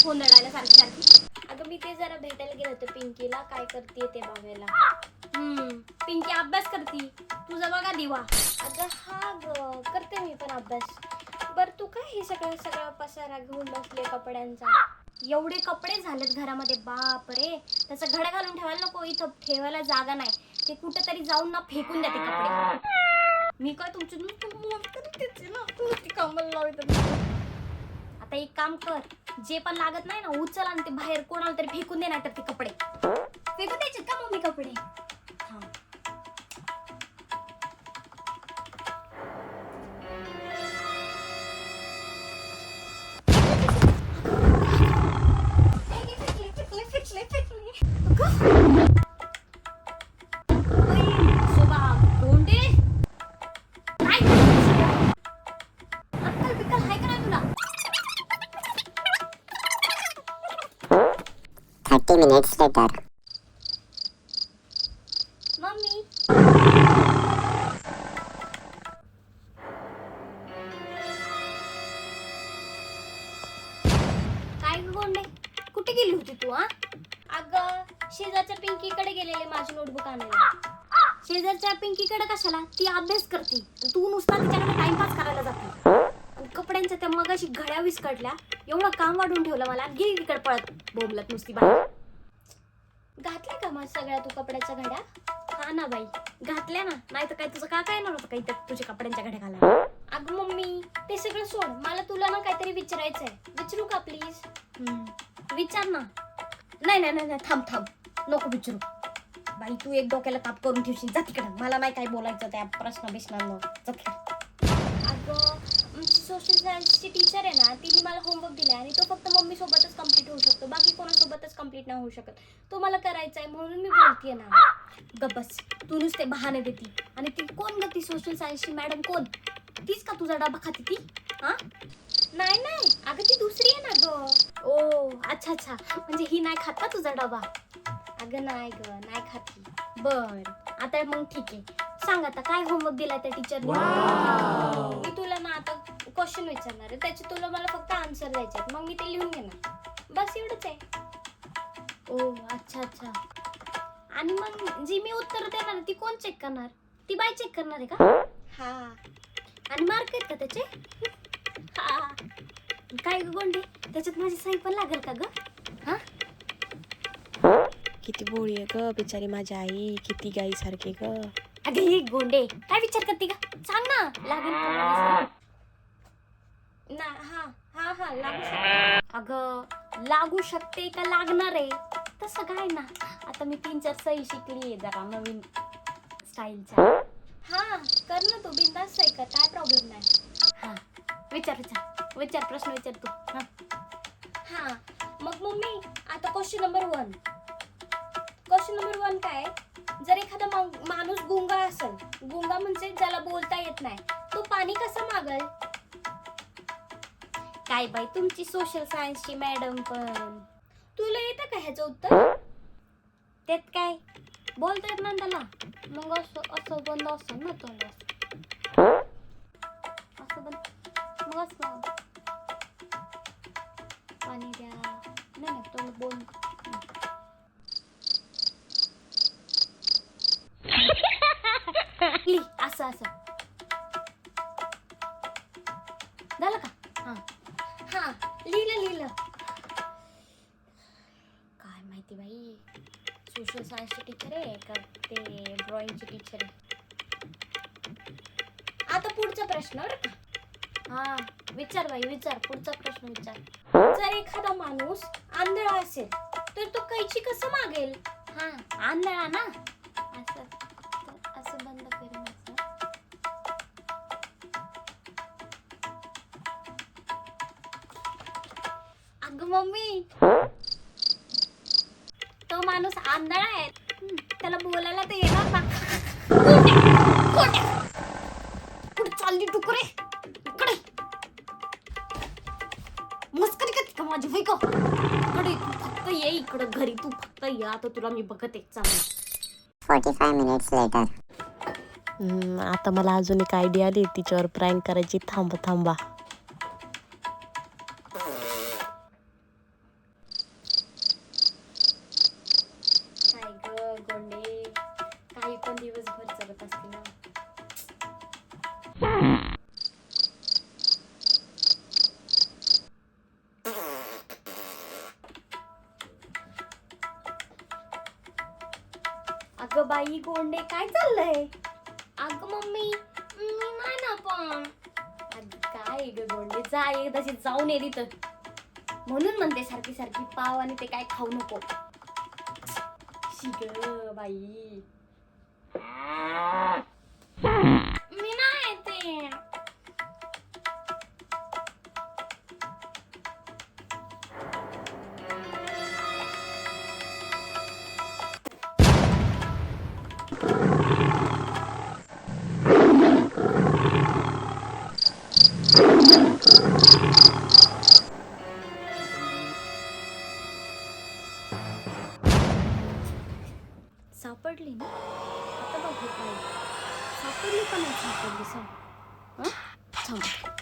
Phone लढायला सारखी सारखी. अगं मी ते जरा भेटायला गेलो होतो पिंकीला, काय करते ते बघायला. पिंकी अभ्यास करती, तुझा बघा दिवा. अगं हा ग, करते मी पण अभ्यास. बर तू काय हे सगळं पसारा घेऊन बसले कपड्यांचा? एवढे कपडे झालेत घरामध्ये, बाप रे. त्याचा घड्या घालून ठेवायला नको, इथं ठेवायला जागा नाही. ते कुठेतरी जाऊन ना फेकून द्या ते कपडे. मी काय तुमची कामाला लावते. आता एक काम कर, जे पण लागत नाही ना उचल आणि ते बाहेर कोणाला तरी फेकून दे, नाही तर ते कपडे फेकून द्यायचे का मम्मी कपडे. हा minutes later. मम्मी काय गोंडे, कुठे गेली होती तू? अगं शेजारच्या पिंकीकडे गेलेले माझी नोटबुक आणायला. शेजारच्या पिंकीकडे कशाला? ती अभ्यास करते, तू नुसता तिच्याकडे टाइमपास करायला जाते. कपड्यांच्या त्या मगाशी घड्या विस्कटल्या, एवढं काम वाढून ठेवलं मला, गेली तिकडे पळत बोंबलत नुसती बाहेर. घातल्या का मग सगळ्या तू कपड्याच्या घड्या? हा ना बाई, घातल्या ना, नाही तर काय तुझं काका येणार होतं काही तुझ्या कपड्यांच्या घड्या घालायला. अगं मम्मी ते सगळं सोड, मला तुला ना काहीतरी विचारायचंय. विचारू का प्लीज? विचार ना. नाही नाही नाही थांब नको विचारू बाई, तू एक डोक्याला ताप करून ठेवशील. जा तिकडे, मला नाही काय बोलायचं त्या प्रश्न बिश्नांवर. अगं सोशल सायन्सची टीचर आहे ना, तिने मला होमवर्क दिलाय आणि तो फक्त मम्मी सोबतच कम्प्लीट होऊ शकतो, बाकी कोणासोबतच कम्प्लीट नाही होऊ शकत. तो मला करायचा आहे म्हणून मी बोलतेय ना. गबस, तू नुसते बहाणे देती. आणि ती कोण ग, ती सोशल सायन्सची मॅडम कोण? तीच का तुझा डबा खाती ती? हा नाही अगं ती दुसरी आहे ना ग. ओ अच्छा, म्हणजे ही नाही खात का तुझा डबा? अगं नाही ग, नाही खाती. बर आता मग ठीक आहे, सांग आता काय होमवर्क दिलाय त्या टीचरने? मी तुला ना आता क्वेश्चन विचारणार आहे, त्याचे तुला मला फक्त आन्सर द्यायचे आहेत, मग मी ते लिहून घेणार, बस एवढंच आहे. ओ अच्छा. आणि मग जी मी उत्तर देणार ती कोण चेक करणार? ती बाई चेक करणार आहे का? हा. आणि मार्क आहेत का त्याचे? हा. काय ग गोंडी, त्याच्यात माझी सही पण लागेल का ग? हा किती बोळी आहे ग बिचारी माझी आई, किती गाई सारखी ग. अगं ही गोंडे काय विचार करते का? सांग ना, लागेल का माझी सही? ना हा लागू शकते. अगं लागू शकते का लागणार आहे तसं काय ना. आता मी 3-4 सही शिकली जरा नवीन स्टाईलच्या. हा कर ना तू, बिंदास सही कर, काय प्रॉब्लेम नाही. हा विचार प्रश्न विचार तू. हा मग मम्मी आता क्वेश्चन नंबर 1 काय, जर एखादा माणूस गुंगा असेल, गुंगा म्हणजे ज्याला बोलता येत नाही, तो पाणी कसं मागल? काय बाई तुमची सोशल सायन्सची मॅडम पण, तुला येतं का ह्याचं उत्तर? त्यात काय बोलता येत नाही त्याला, मग असं बंद असं ना तोंड, असं बंद, मग असं पाणी द्या, नाही तोंड बोल. असं झालं का? हा लिहिलं. काय माहिती बाई, सोशल सायन्सची टीचर आहे का ते ड्रॉइंगची टीचर आहे. आता पुढचा प्रश्न बरं का? हा विचार बाई, विचार पुढचा प्रश्न विचार. जर एखादा माणूस आंधळा असेल तर तो कैची कसं मागेल? हा आंधळा ना, असं बंद करेन असं. अगं मम्मी तो माणूस आंधळा आहे, त्याला बोलायला तर येणार ना. कुठे चालली टुकरे, इकडे मस्करी करते का माझी? होय का? इकडे तू फक्त ये, इकडे घरी तू फक्त ये, आता तुला मी बघत एक चांगलं. 45 minutes later. आता मला अजून एक आयडिया आली तिच्यावर प्रँक करायची. थांबा दिवसभर जगत असते ना. अगं बाई गोंडे काय चाललंय? अगं मम्मी मी नाही ना पण. अगं काय ग गोंडे, जा एकदाची जाऊन ये तिथं. म्हणून म्हणते सारखी सारखी पाव आणि ते काय खाऊ नको. शिग बाई मी नाही ते. सापडली ना आता बघू काय सापडली का नाही सापडली सांग. थांब